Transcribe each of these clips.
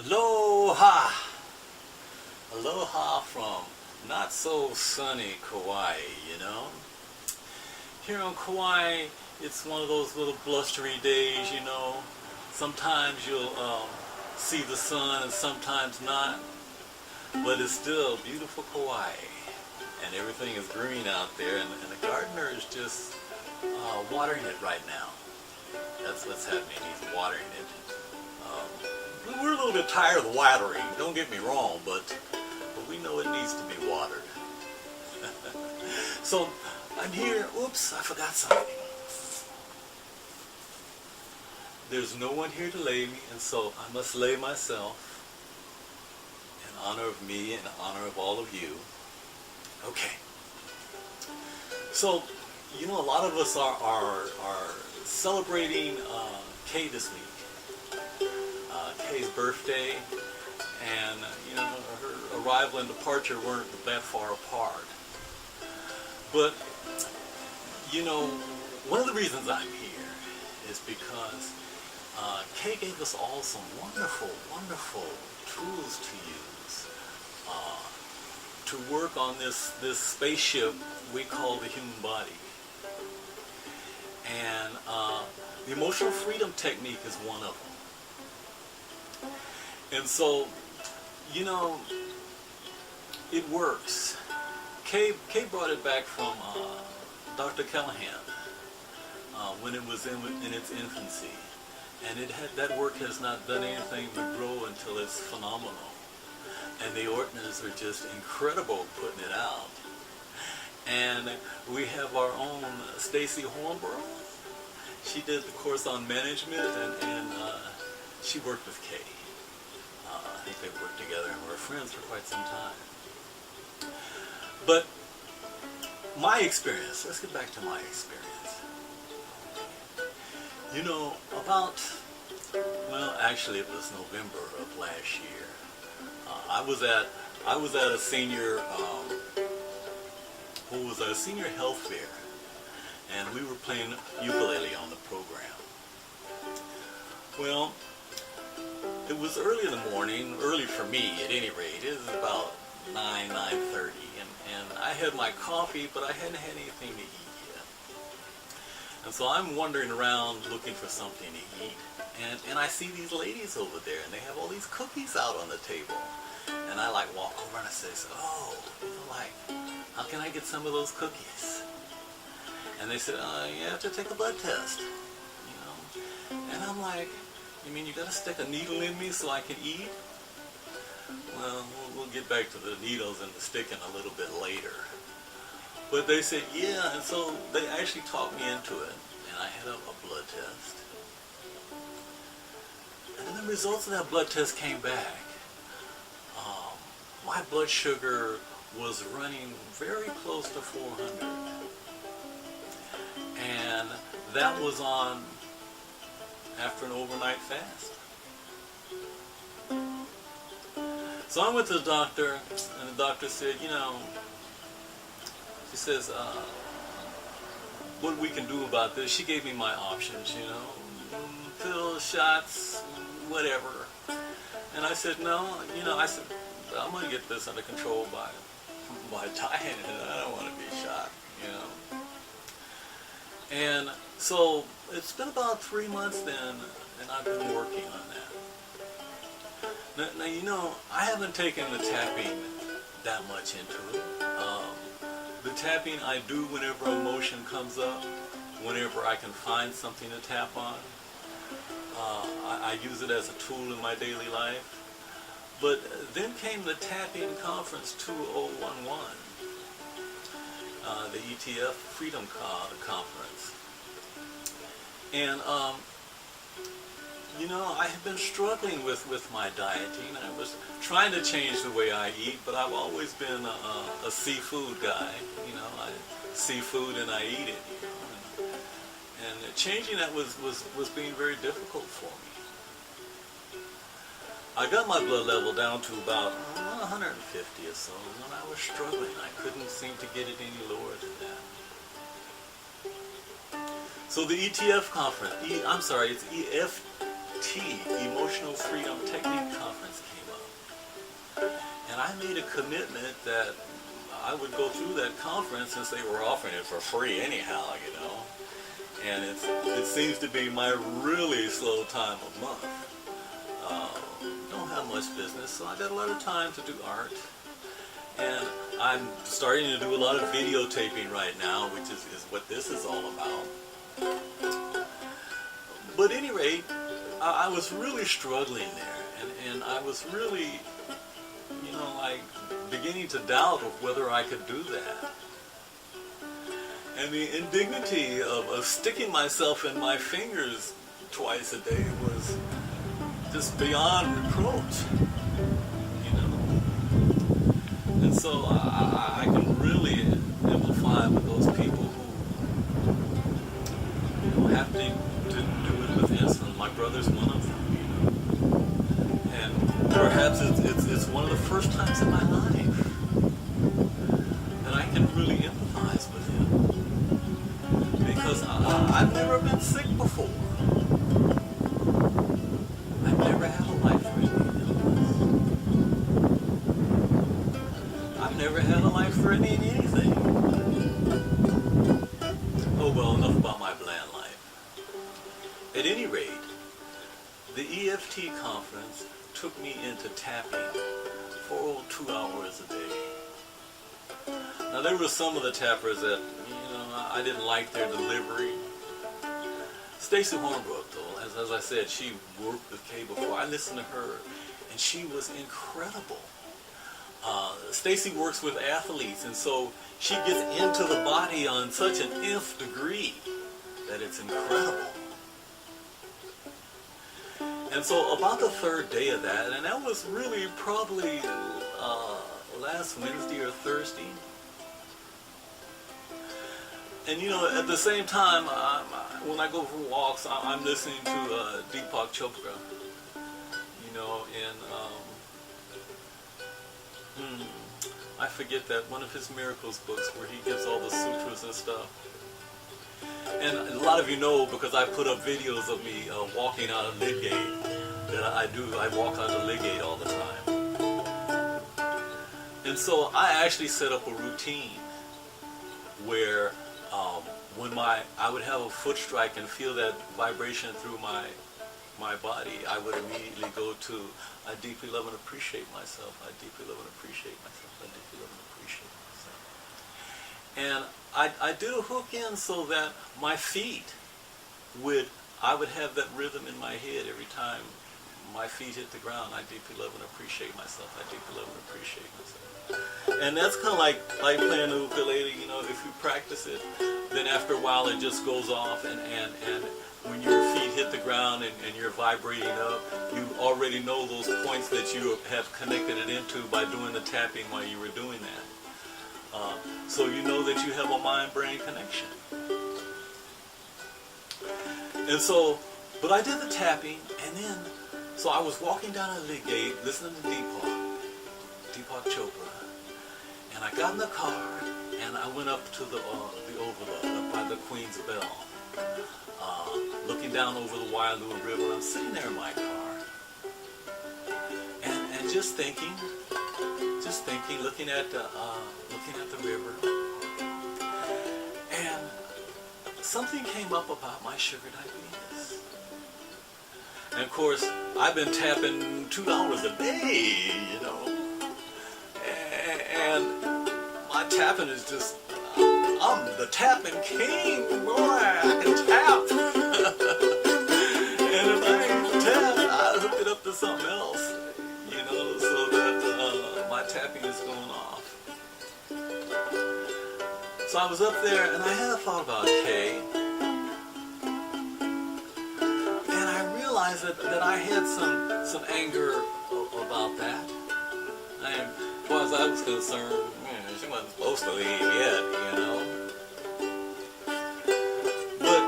Aloha! Aloha from not so sunny Kauai, you know. Here on Kauai, it's one of those little blustery days, you know. Sometimes you'll see the sun and sometimes not, but it's still beautiful Kauai. And everything is green out there, and the gardener is just watering it right now. That's what's happening, he's watering it. We're a little bit tired of the watering, don't get me wrong, but we know it needs to be watered. So I'm here, oops, I forgot something. There's no one here to lay me, and so I must lay myself in honor of me and in honor of all of you. Okay. So, you know, a lot of us are celebrating Kay this week. Kay's birthday, and you know, her arrival and departure weren't that far apart. But you know, one of the reasons I'm here is because Kay gave us all some wonderful tools to use to work on this spaceship we call the human body. And the emotional freedom technique is one of them. And so, you know, it works. Kay brought it back from Dr. Callahan when it was in its infancy. And that work has not done anything but grow until it's phenomenal. And the Ortners are just incredible putting it out. And we have our own Stacy Hornborough. She did the course on management, and she worked with Kay. I think they worked together and were friends for quite some time. But my experience, let's get back to my experience. You know, actually it was November of last year. I was at a senior, senior health fair, and we were playing ukulele on the program. Well, it was early in the morning, early for me at any rate. It was about 9:30, and I had my coffee, but I hadn't had anything to eat yet. And so I'm wandering around looking for something to eat, and I see these ladies over there, and they have all these cookies out on the table. And I like walk over and I say, oh, you know, like, how can I get some of those cookies? And they said, you have to take a blood test, you know. And I'm like, you mean you gotta stick a needle in me so I can eat? Well, we'll get back to the needles and the sticking a little bit later. But they said, yeah, and so they actually talked me into it, and I had a blood test. And then the results of that blood test came back. My blood sugar was running very close to 400. And that was on after an overnight fast. So I went to the doctor, and the doctor said, you know, she says, what we can do about this. She gave me my options, you know, pills, shots, whatever. And I said, no, you know, I said, I'm going to get this under control by diet, and I don't want to be shot, you know. And so it's been about 3 months then, and I've been working on that. Now you know, I haven't taken the tapping that much into it. The tapping I do whenever emotion comes up, whenever I can find something to tap on. I use it as a tool in my daily life. But then came the Tapping Conference 2011, the ETF Freedom Conference. And, you know, I had been struggling with my dieting. I was trying to change the way I eat, but I've always been a seafood guy. You know, I seafood and I eat it. You know, and changing that was being very difficult for me. I got my blood level down to about 150 or so, and when I was struggling, I couldn't seem to get it any lower than that. So the ETF conference, it's EFT, Emotional Freedom Technique Conference came up. And I made a commitment that I would go through that conference since they were offering it for free anyhow, you know. And it seems to be my really slow time of month. Don't have much business, so I got a lot of time to do art. And I'm starting to do a lot of videotaping right now, which is what this is all about. But at any rate, I was really struggling there, and I was really, you know, like beginning to doubt of whether I could do that. And the indignity of sticking myself in my fingers twice a day was just beyond reproach, you know. And so I can really empathize with those people who, you know, have to do it with insulin. My brother's one of them, you know. And perhaps it's one of the first times in my life that I can really empathize with him. Because I've never been sick before. I've never had a life-threatening illness. I've never had a life-threatening anything. Oh well, enough about my bland life. At any rate, the EFT conference took me into tapping for 2 hours a day. Now there were some of the tappers that, you know, I didn't like their delivery. Stacy Hornbrook, though, as I said, she worked with Kay before. I listened to her, and she was incredible. Stacy works with athletes, and so she gets into the body on such an nth degree that it's incredible. And so about the third day of that, and that was really probably last Wednesday or Thursday. And you know, at the same time, when I go for walks, I'm listening to Deepak Chopra. You know, and I forget that one of his miracles books where he gives all the sutras and stuff. And a lot of you know, because I put up videos of me walking out of Lidgate, that I walk out of Lidgate all the time. And so I actually set up a routine where when I would have a foot strike and feel that vibration through my body, I would immediately go to, I deeply love and appreciate myself. I deeply love and appreciate myself. I deeply love and appreciate myself. And I did a hook in so that my feet I would have that rhythm in my head every time my feet hit the ground. I deeply love and appreciate myself. I deeply love and appreciate myself. And that's kind of like playing the ukulele, you know, if you practice it, then after a while it just goes off, and when your feet hit the ground and you're vibrating up, you already know those points that you have connected it into by doing the tapping while you were doing that. So you know that you have a mind-brain connection. And so, but I did the tapping, and then, so I was walking down a Lidgate listening to Deepak Chopra, and I got in the car, and I went up to the overlook, up by the Queen's Bell, looking down over the Waialua River. I'm sitting there in my car, and just thinking, looking at the river, and something came up about my sugar diabetes. And of course, I've been tapping 2 hours a day, you know. And my tapping is just, I'm the tapping king, boy, I can tap. And if I ain't tap, I hook it up to something else, you know, so that my tapping is going off. So I was up there, and I had a thought about Kay. And I realized that I had some anger about that. As far as I was concerned, she wasn't supposed to leave yet, you know. But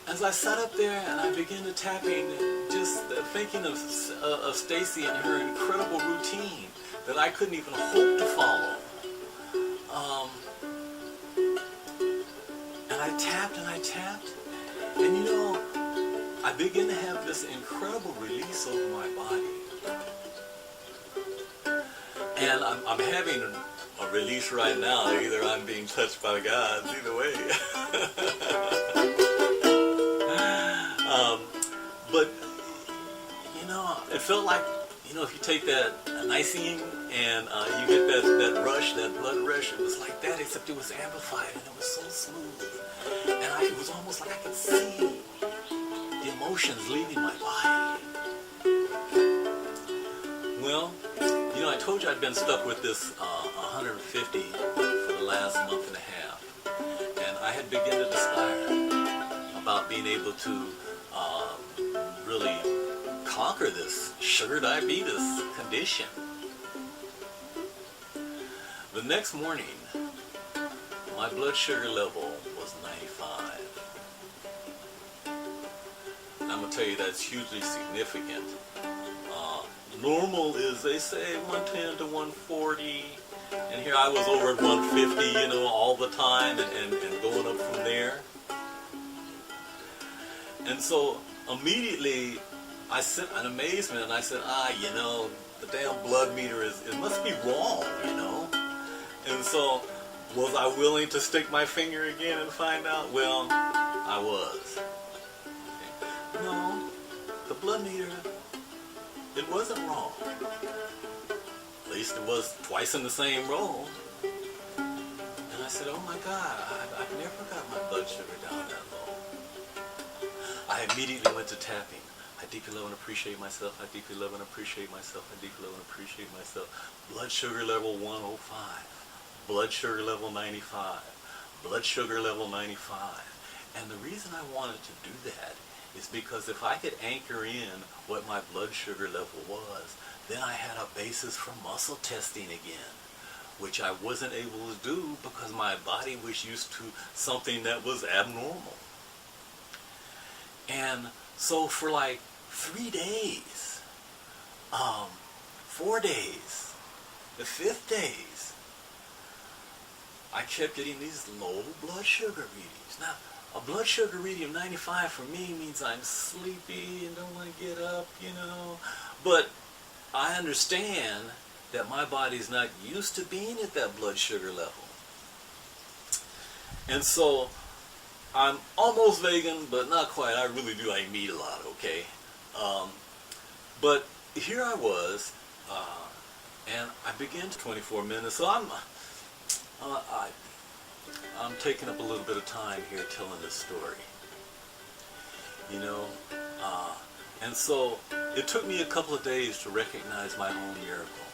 as I sat up there and I began to tapping, just thinking of Stacy and her incredible routine that I couldn't even hope to follow. And I tapped, and you know, I begin to have this incredible release over my body. And I'm having a release right now. Either I'm being touched by the gods, either way. But, you know, it felt like, you know, if you take that nicing and you get that rush, that blood rush, it was like that, except it was amplified and it was so smooth. And it was almost like I could see the emotions leaving my body. Well, you know, I told you I'd been stuck with this 150 for the last month and a half. And I had begun to desire about being able to really conquer this sugar diabetes condition. The next morning, my blood sugar level was 95. And I'm going to tell you that's hugely significant. Normal is, they say, 110 to 140, and here I was over at 150, you know, all the time, and going up from there. And so immediately I sent an amazement, and I said, you know, the damn blood meter it must be wrong, you know. And so was I willing to stick my finger again and find out? Well, I was. Okay. No, the blood meter, it wasn't wrong. At least it was twice in the same row. And I said, oh my God, I've never got my blood sugar down that low. I immediately went to tapping. I deeply love and appreciate myself. I deeply love and appreciate myself. I deeply love and appreciate myself. Blood sugar level 105. Blood sugar level 95. Blood sugar level 95. And the reason I wanted to do that is because if I could anchor in what my blood sugar level was, then I had a basis for muscle testing again, which I wasn't able to do because my body was used to something that was abnormal. And so for like 3 days, 4 days, the 5th days, I kept getting these low blood sugar readings. Now, a blood sugar reading of 95 for me means I'm sleepy and don't want to get up, you know. But I understand that my body's not used to being at that blood sugar level. And so I'm almost vegan, but not quite. I really do like meat a lot, okay? But here I was, and I began to 24 minutes. So I'm taking up a little bit of time here telling this story, you know, and so it took me a couple of days to recognize my own miracle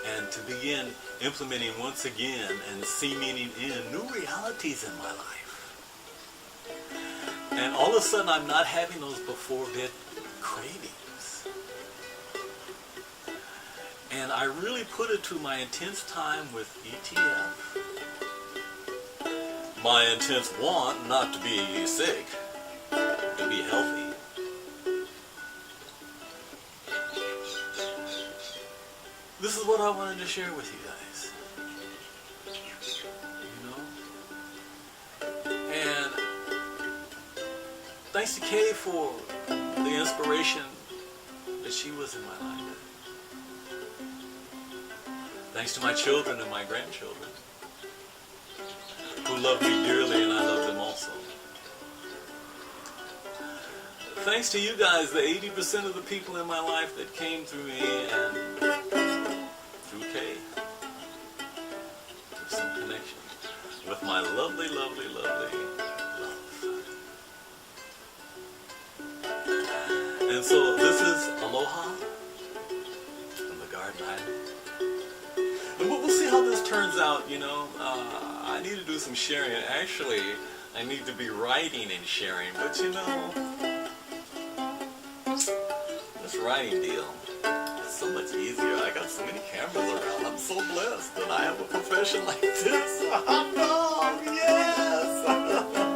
and to begin implementing once again and cementing in new realities in my life. And all of a sudden I'm not having those before bed cravings. And I really put it to my intense time with ETF, my intense want not to be sick, to be healthy. This is what I wanted to share with you guys. You know? And thanks to Kay for the inspiration that she was in my life. Thanks to my children and my grandchildren, who love me dearly and I love them also. Thanks to you guys, the 80% of the people in my life that came through me and through Kay, through some connection with my lovely, lovely, lovely love. And so this is Aloha from the Garden Island. And we'll see how this turns out, you know. I need to do some sharing. Actually, I need to be writing and sharing. But, you know, this writing deal is so much easier. I got so many cameras around. I'm so blessed that I have a profession like this. Oh, no, yes!